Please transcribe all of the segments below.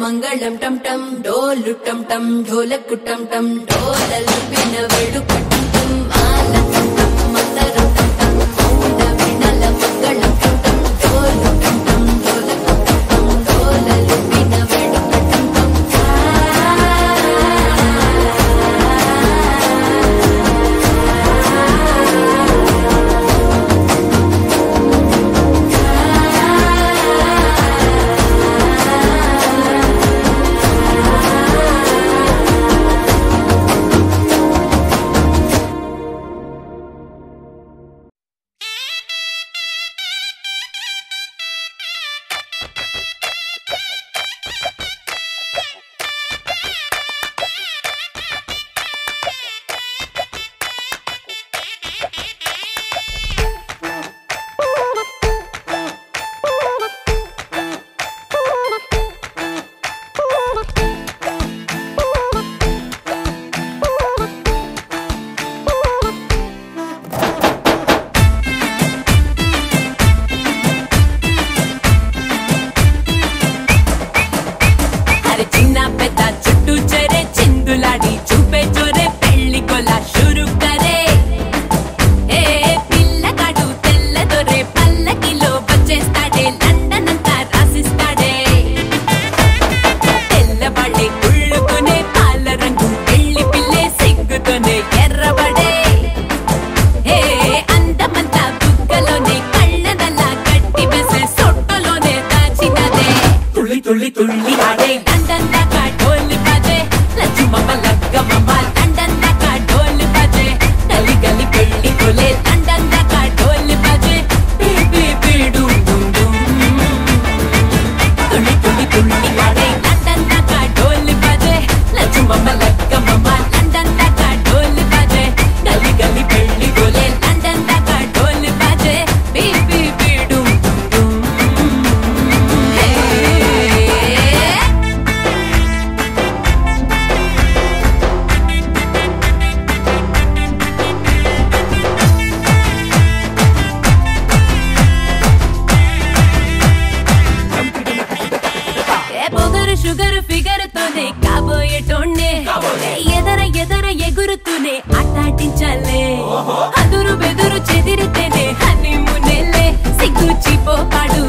మంగళం టం టం డోలు టం టం ఢోలకు టం టం డోలలు విన వేడుక టం టం మాల టం టం మంతరం టం టం మౌన వినల మంగళం టం టం డోలు టం టం ఢోలకు టం టం డోలలు విన వేడుక టం టం Baby నీతోనే కాబోయేటోన్నే ఎదర ఎదర ఎగురుతూనే ఆటాటించాలే అదురు బెదురు చెదిరితేనే హనీమూనేలే సిగ్గు చీపో పాడు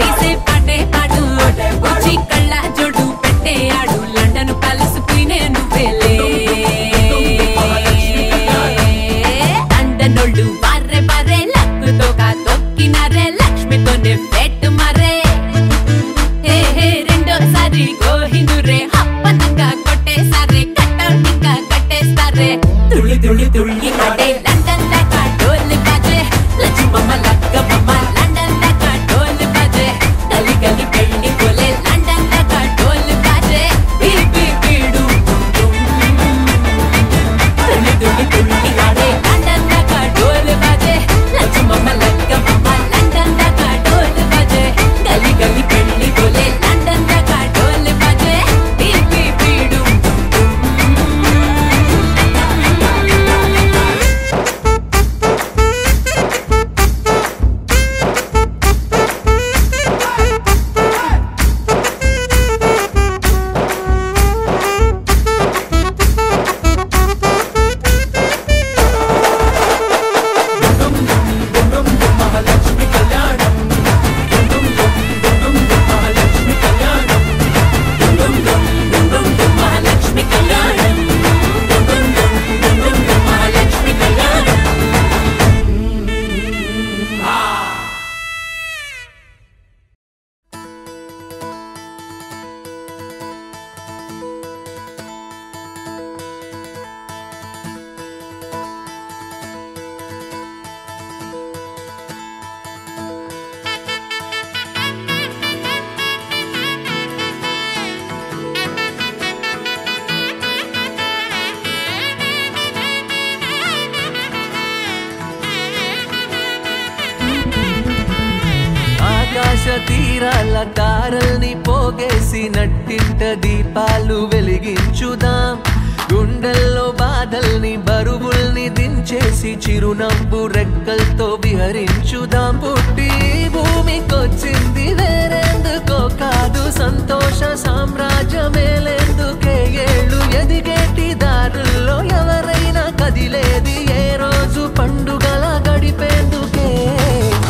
తీసే పాటే పాడు వచ్చి కళ్ళ జోడు పెట్టే ఆడు లండన్ ప్యాలెస్ పోయినే నువ్వేలే తండనోళ్ళు బార్రే బార్రే లక్కుతో తొక్కినారే లక్ష్మితోనే పెట్టు మరే రెండోసారి గోహిందురే అప్పనంగా కొట్టేసారే కట్టౌట్ ఇంకా కట్టేస్తారే తుళ్ళి తుళ్ళి తుళ్ళి ఆడే లండన్ దాకా డోలు బాజే లక్ష్మమ్మ లక్కమ్మ లండన్ దాకా డోలు బాజే గలి గలి పెళ్లి కోలే లండన్ దాకా డోలు బాజే బీబీ బీడు తుళ్ళి తుళ్ళి తుళ్ళి ఆడే లండన్ దాకా డోలు బాజే లక్ష్మమ్మ లక్కమ్మ లండన్ దాకా డోలు బాజే గలి గలి పెళ్లి కోలే లండన్ దాకా డోలు బాజే బీబీ బీడు మహాలక్ష్మి కళ్యాణం మహాలక్ష్మి కళ్యాణం ఆకాశ తీరాల తారల్ని పోగేసి నట్టింట దీపాలు వెలిగించుదాం గుండెల్లో బాధల్ని బరువుల్ని దించేసి చిరునవ్వు రెక్కలతో విహరించుదాం పుట్టి భూమికొచ్చింది వేరేందుకో కాదు సంతోష సామ్రాజ్యమేలేందుకే ఏళ్ళు ఎదిగేటి దారుల్లో ఎవరైనా కదిలేది ఏ రోజు పండుగల గడిపేందుకే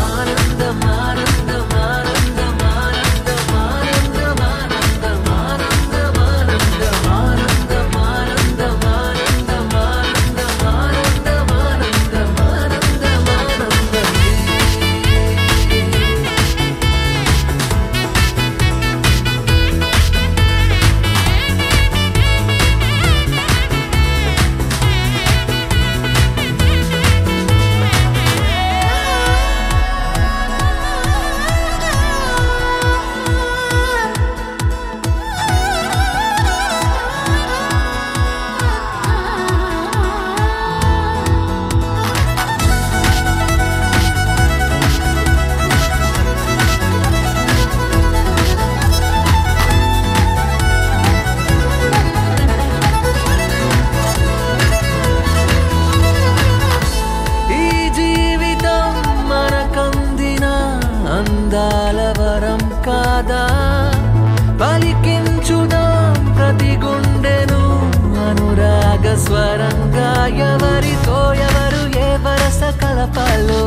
ఆనందం ఆనందం ఆనందం ఆనందం ఆనందం ఆనందం ఆనందం ఆనందం ఆనందం ఆనందం ఆనందం ఆనందం ఆనందం ఆనందం ఆనందం ఈ జీవితం మనకందిన అందాల వరం కాదా పలికించుదాం ప్రతి గుండెను అనురాగ స్వరంగా ఎవరితో ఎవరు ఏ వరస కలపాలో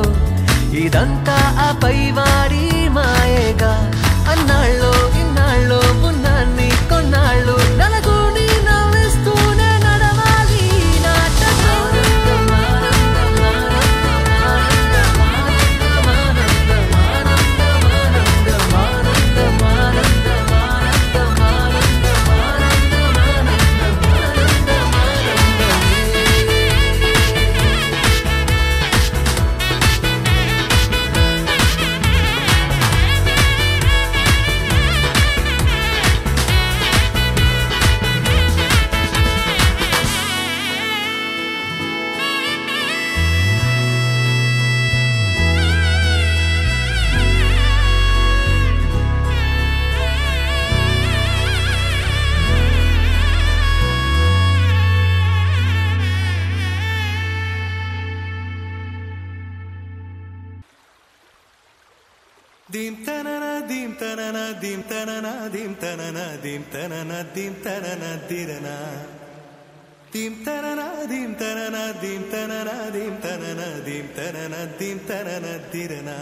ఇదంతా ఆ పైవాడి మాయేగా అన్నాళ్ళో ఇన్నాళ్ళో ఉన్నాన్ని కొన్నాళ్ళు నలుగుని నవ్విస్తూనే నడవాలి నాటకం dim tanana dim tanana dim tanana dim tanana dim tanana dim tanana dirana dim tanana dim tanana dim tanana dim tanana dim tanana dim tanana dirana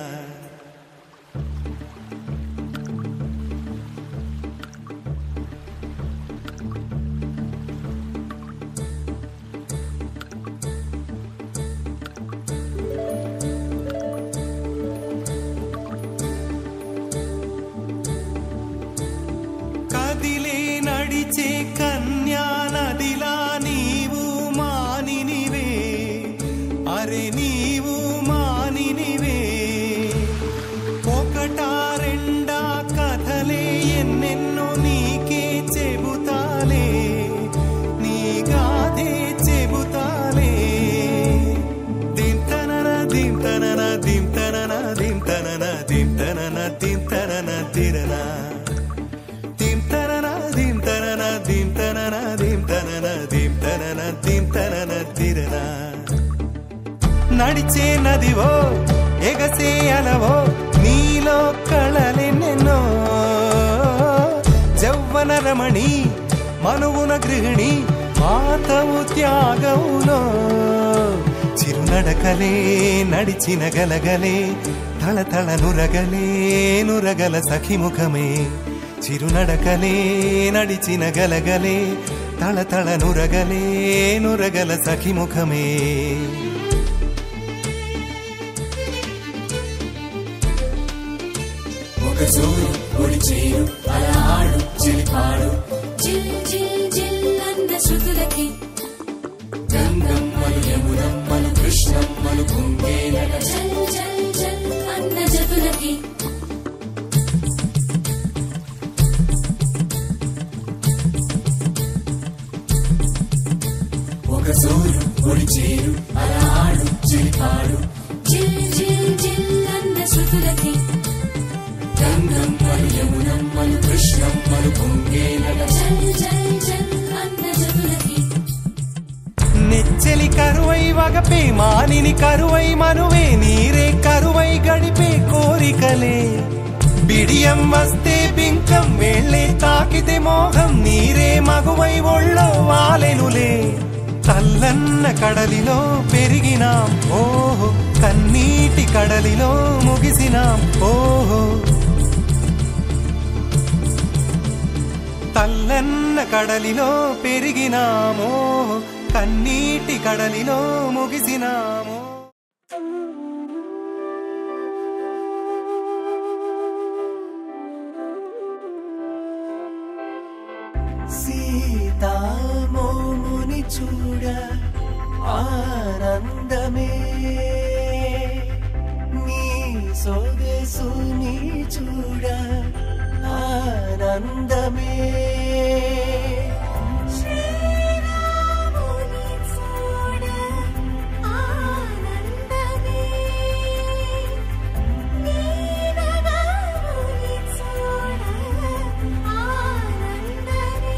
కదిలే నడిచే కన్యా నదిలా నీవు మానినివే అరే నీవు మానినివే ఒకటా రెండా కథలే ఎన్నెన్నో నీకే చెబుతాలే నీ గాథే చెబుతాలే దింతనన దింతనన దింతనన దింతనన దింతనన దింతనన తిరనా నడిచే నదివో ఎగసే అలవో నీలో కళలెన్నెన్నో జవ్వన రమణి మనువున గృహిణి మాతవు త్యాగవులో చిరునడకలే నడిచిన గలగలే తళతళ నురగలే నురగల సఖిముఖమే చిరునడకలే నడిచిన గలగలే తళతళ నురగలే నురగల సఖిముఖమే ఒక జోరు ఒడి చేరు అలా ఆడు చిలిపాడు జిల్ జిల్ జిల్ అన్న శృతులకి గంగమ్మలు యమునమ్మలు కృష్ణమ్మలు కుంగేనట జల్ జల్ జల్ అన్న జతులకి ఒక జోరు ఒడి చేరు అలా ఆడు చిలిపాడు జిల్ జిల్ జిల్ అన్న శృతులకి గంగమ్మలు యమునమ్మలు కృష్ణమ్మలు కుంగేనట జల్ జల్ జల్ అన్న జతులకి నెచ్చెలి కరువై వగపే మానిని కరువై మనువే నీరే కరువై గడిపే కోరికలే బిడియం వస్తే బింకం వేళ్ళే తాకితే మోహం నీరే మగువై ఒళ్ళో వాలెనులే తల్లన్న కడలిలో పెరిగినాం ఓహో కన్నీటి కడలిలో ముగిసినాం ఓహో తల్లన్న కడలిలో పెరిగినామో కన్నీటి కడలిలో ముగిసినామో సీతామోముని చూడ ఆనందమే నీ సొగసుని చూడ ఆనందమే శ్రీరాముని చూడ ఆనందమే నీనగముని చూడ ఆనందమే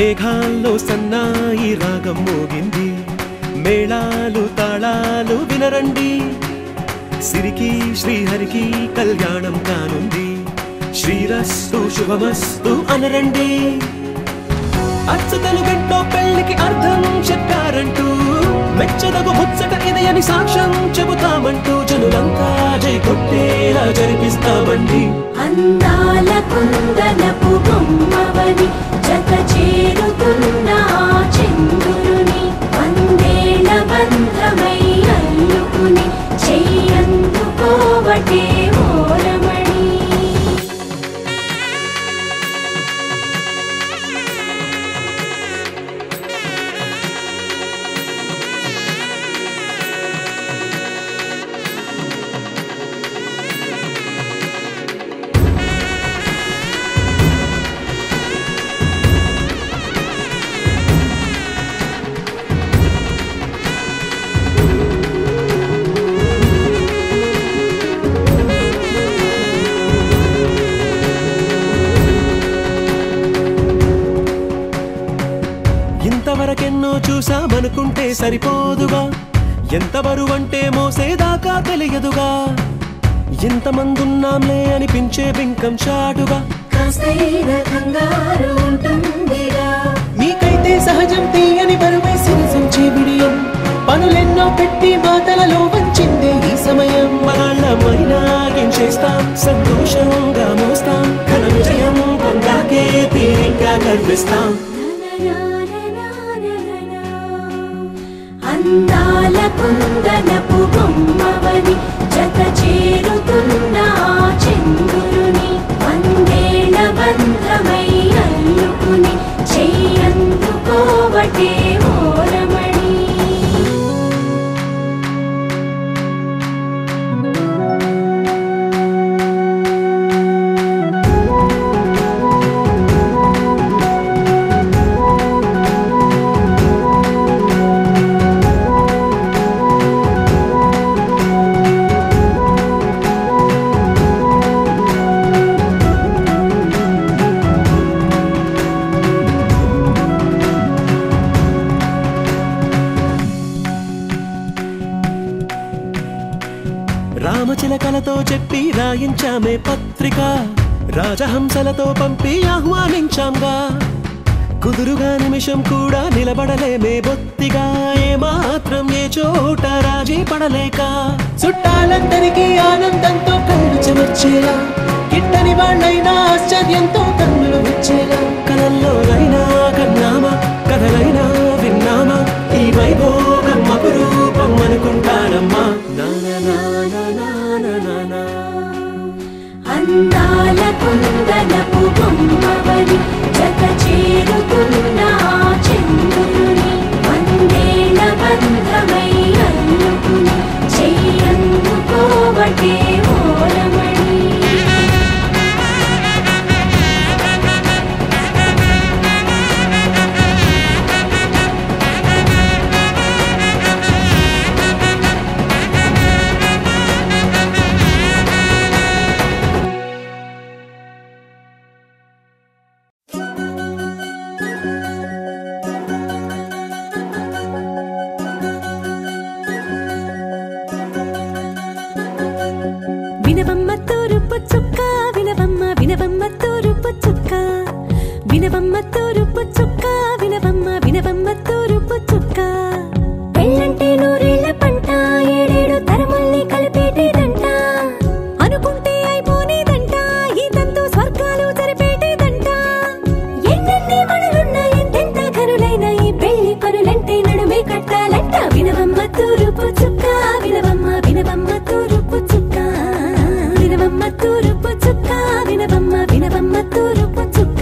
మేఘాల్లో సన్నాయి రాగం మోగింది, మేళాలు తాళాలు వినరండి, సిరికి శ్రీహరికి కళ్యాణం కానుంది, శ్రీరస్తు శుభమస్తు అనరండి. అచ్చతలు గంటో పెళ్లికి అర్థం చెప్పారంటూ, మెచ్చదగు ముచ్చట ఇది అని సాక్ష్యం చెబుతామంటూ, జనులంతా జై కొట్టేలా జరిపిస్తామండి. అందాల కుందనపు బొమ్మవని జత చేరుతున్న చంద్రుని, వందేళ్ల బంధమై అల్లుకుని చెయ్యందుకోవటే ఓరమణి. ఇంతవరకెన్నో చూసామనుకుంటే సరిపోదుగా, ఎంత బరువంటే మోసేదాకా తెలియదుగా, ఇంతమందున్నాంలే అనిపించే బింకం చాటుగా, మీకైతే సహజం తీయని బరువై సిరిసంచే బిడియం, పనులెన్నో పెట్టి మాటలలో వంచిందే ఈ సమయం. మగాళ్ళమైనా ఏం చేస్తాం, సంతోషంగా మోస్తాం, ఘన విజయం పొందాకే తీరిగ్గా గర్విస్తాం. అందాల కుందనపు బొమ్మవని జత చేరుతున్న చంద్రుని, వందేళ్ల బంధమై అల్లుకుని చెయ్యందుకోవటే ఓరమణి. రామచిలకలతో చెప్పి రాయించామే పత్రిక, రాజహంసలతో పంపి ఆహ్వానించాంగా, కుదురుగా నిమిషం కూడా నిలబడలేమే బొత్తిగా, ఏమాత్రం ఏ చోట రాజీ పడలేక, చుట్టాలందరికీ ఆనందంతో కళ్ళు చెమర్చేలా, గిట్టని వాళ్ళైనా ఆశ్చర్యంతో కన్నులు వచ్చేలా, కలల్లోనైనా కన్నామా కథలైనా విన్నామా, ఈ వైభోగం అపురూపం అనుకుంటానమ్మా. అందాల కుందనపు బొమ్మవని జత చేరుతున్న చంద్రుని, వందేళ్ల బంధమై అల్లుకుని చెయ్యందుకోవటే ఓరమణి. వినవమ్మ తూరుపు చుక్క, వినవమ్మ వినవమ్మ తూరుపు చుక్క, వినవమ్మ తూరుపు చుక్క, వినవమ్మ వినవమ్మ తూరుపు చుక్క. పెళ్ళంటే నూరేళ్ల పంట, ఏడేడు తరముల్ని కలిపేటేదంట, అనుకుంటే అయిపోనేదంట, ఈ తంతు స్వర్గాలు జరిపేటేదంట. ఎన్నెన్ని మనులున్న ఎంతెంత ఘనులైన ఈ పెళ్లి పనులంటే నడుమే కట్టాలంట. వినవమ్మ తూరుపు చుక్క, వినవమ్మ వినవమ్మ తూరుపు చుక్క, వినవమ్మ తూరుపు చుక్క, వినవమ్మ వినవమ్మ తూరుపు చుక్క.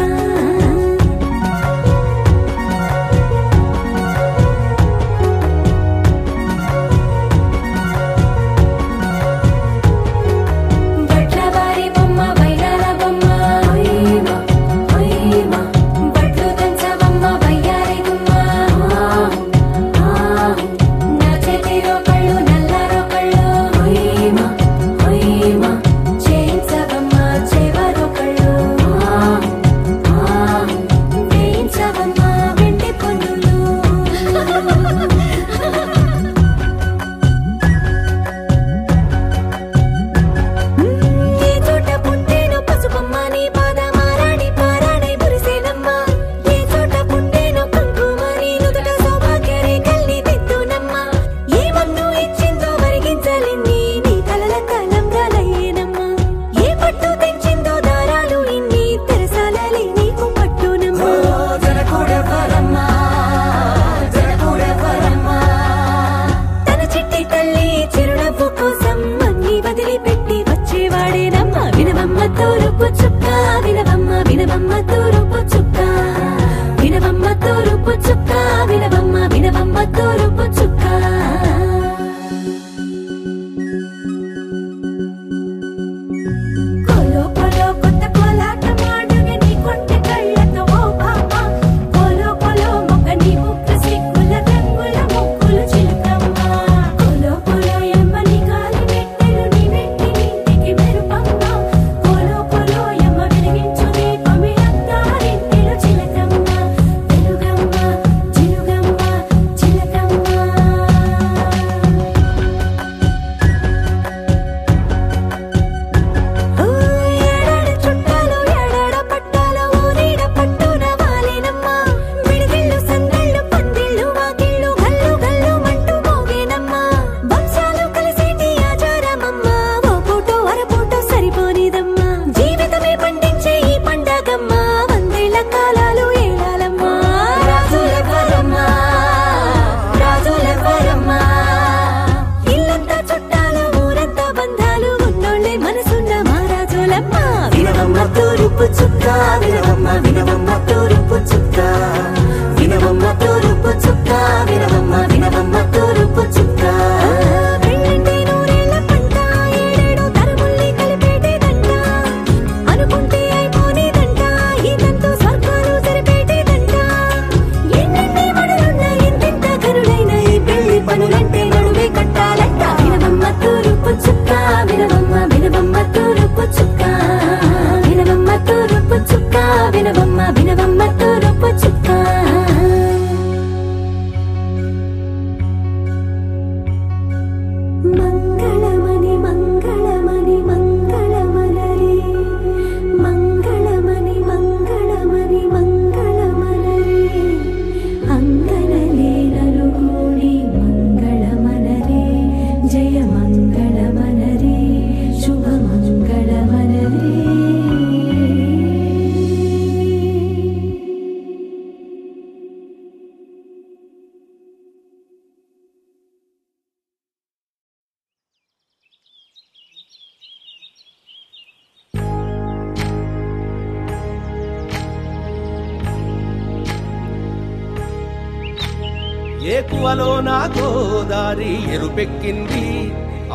ఏకువలో నా గోదారి ఎరుపెక్కింది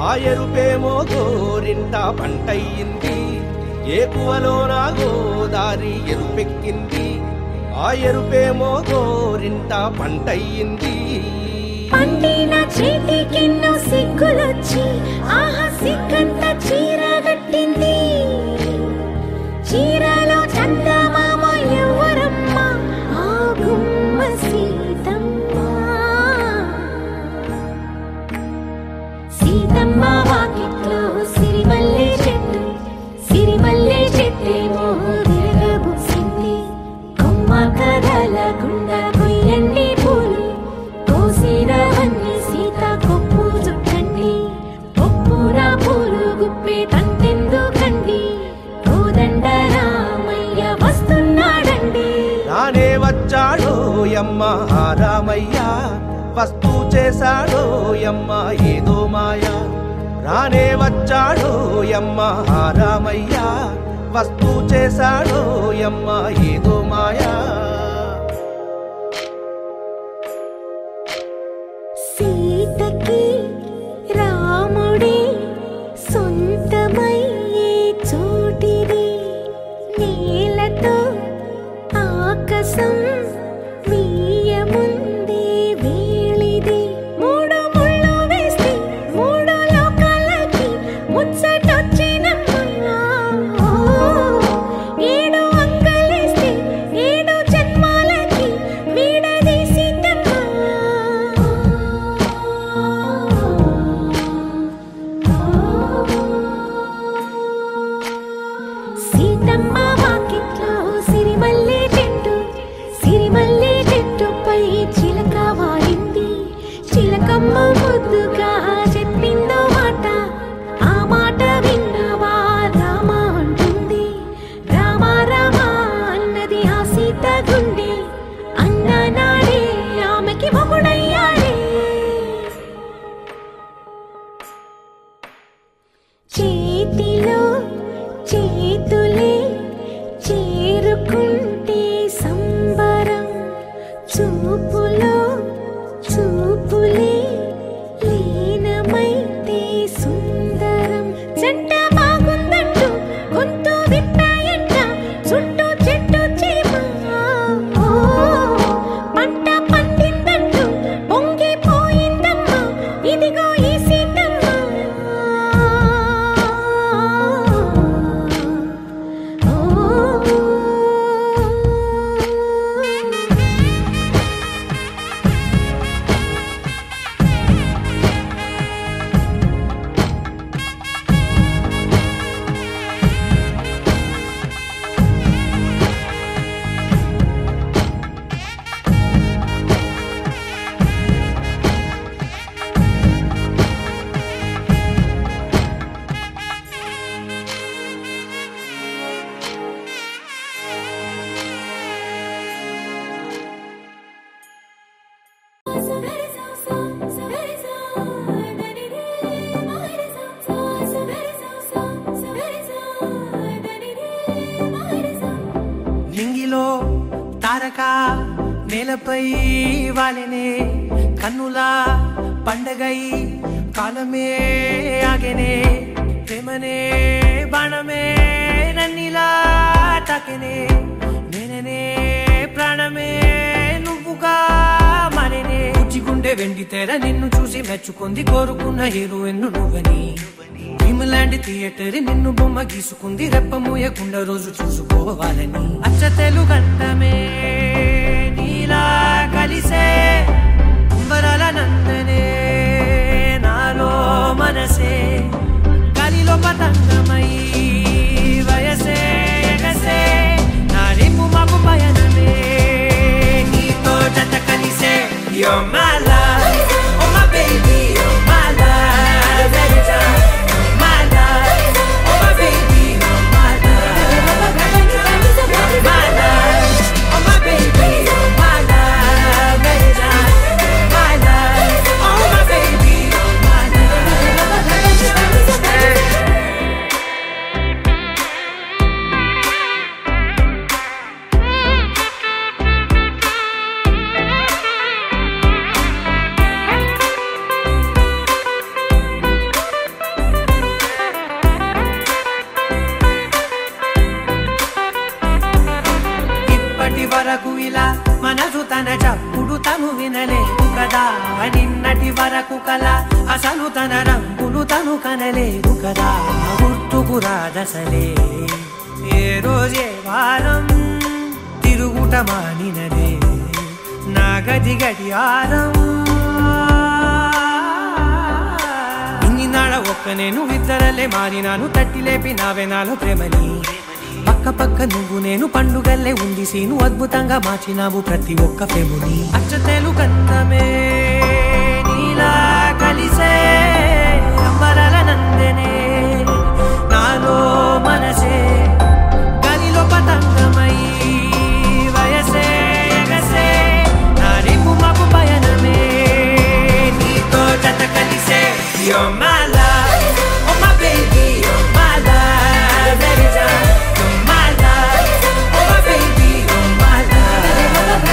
ఆ ఎరుపేమో గోరింట పంటయ్యింది ఏకువలో నా గోదారి ఎరుపెక్కింది ఆ ఎరుపేమో గోరింట పంటయ్యింది పండిన చేతికెన్నో సిగ్గులొచ్చి ఆహా సిగ్గంత చీర కట్టింది చీరలో చందమామ ఎవరమ్మ ఆ గుమ్మ సీతమ్మ సీతమ్మ వాకిట్లో సిరిమల్లె చెట్టేమో విరగబూసింది కొమ్మ కదలకుండా కొయ్యండి పూలు కోసిరవన్నీ సీత కొప్పు చుట్టండి కొప్పురా పూలు గుప్పే తంతెందుకండి కోదండ రామయ్య వస్తున్నాడండి రానే వచ్చాడో యమ్మ రామయ్య వస్తూ చేశాడో యమ్మ ఏదో మాయా రానే వచ్చాడో యమ్మ రామయ్య వస్తూ చేశాడో యమ్మ ఏదో మాయా సీతకి రాముడే సొంతమయ్యే చోటిది నేలతో ఆకాశం వీయముందే వేళిది మూడు ముళ్ళు వేస్తే మూడు లోకాలకి ముచ్చటొచ్చినమ్మా ఏడు అంగలేస్తే ఏడు జన్మాలకి వీడదీసిందమ్మా సీతమ్మ వాకిట్లో సిరిమల్లె చెట్టుపై చిలక వాలింది చిలకమ్మ ముద్దుగా చెప్పిందో మాట ఆ మాట విన్నవా రామ అంటుంది రామ రామ అన్నది ఆ సీత గుండె అన్న నాడే ఆమెకి మొగుడయ్యాడే చేతిలో చేతులే చేరుకుంటే సంబరం చూపులో చూపులే లీనమైతే సుందరం జంట బాగుందంటూ గొంతు విప్పాయంట చుట్టూ చెట్టు చీమ పంట పండిందంటూ పొంగిపోయిందమ్మా ఇదిగో ఈ సీతమ్మ నింగిలో తారక నేలపై వాలినే కన్నులా పండగై కాలమే ఆగెనే ప్రేమనే బాణమే నన్నిలా తాకెనే నేననే ప్రాణమే నువ్వుగా మారేనే ఉజ్జిగుండె వెండి తెర నిన్ను చూసి మెచ్చుకుంది కోరుకున్న హీరోయిన్ నువ్వని భీమలాంటి థియేటర్ నిన్ను బొమ్మ గీసుకుంది రెప్ప మూయకుండా రోజు చూసుకోవాలని అచ్చ తెలుగంటమే నీలా కలిసే అంబరాల నందనే నాలో మనసే గాలిలో పతంగమై వయసే ఎగసే నా రేపు మాకు పయనమే నీతో జత కలిసే You're my love, oh my baby, you're my love, every time. My love, oh my baby, you're my love, you're my love, oh my baby, you're my love, every time. My love, oh my baby, you're my love. Hey. వరకు ఇలా మనసు తన చప్పుడు తను వినలేదు కదా నిన్నటి వరకు కల అసలు తన రంగులు తను కనలేదు కదా గుర్తుకు రాదసలే ఏ రోజే వారం తిరుగుట మానినదే నా గది గడియారం ఇన్ని నాడ ఒక్క నేను ఇద్దరలే మారినాను తట్టి లేపి నావే నాలో ప్రేమని పక్క పక్క నువ్వు నేను పండుగల్లే ఉంది సీను అద్భుతంగా మార్చినావు ప్రతి ఒక్క ప్రేముని అచ్చతేలు కన్నమే నీలా కలిసే అంబరల నందనే నాలో మనసే గలిలో పతంగమై వయసే ఎగసే నా రేపు మాకు పయనమే నీతో జత కలిసే You're my love, oh my baby, you're my love, baby down. You're my love, oh my baby, you're my love,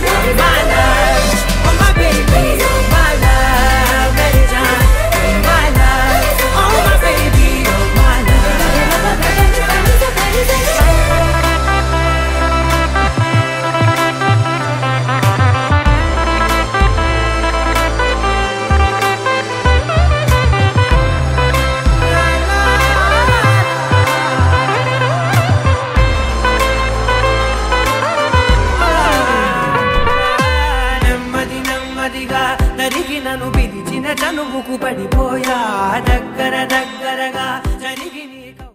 you're my love, oh my baby, you're my love, baby down. You're my love, oh my baby, you're my నన్ను పిలిచిన చనువుకు పడిపోయా దగ్గర దగ్గరగా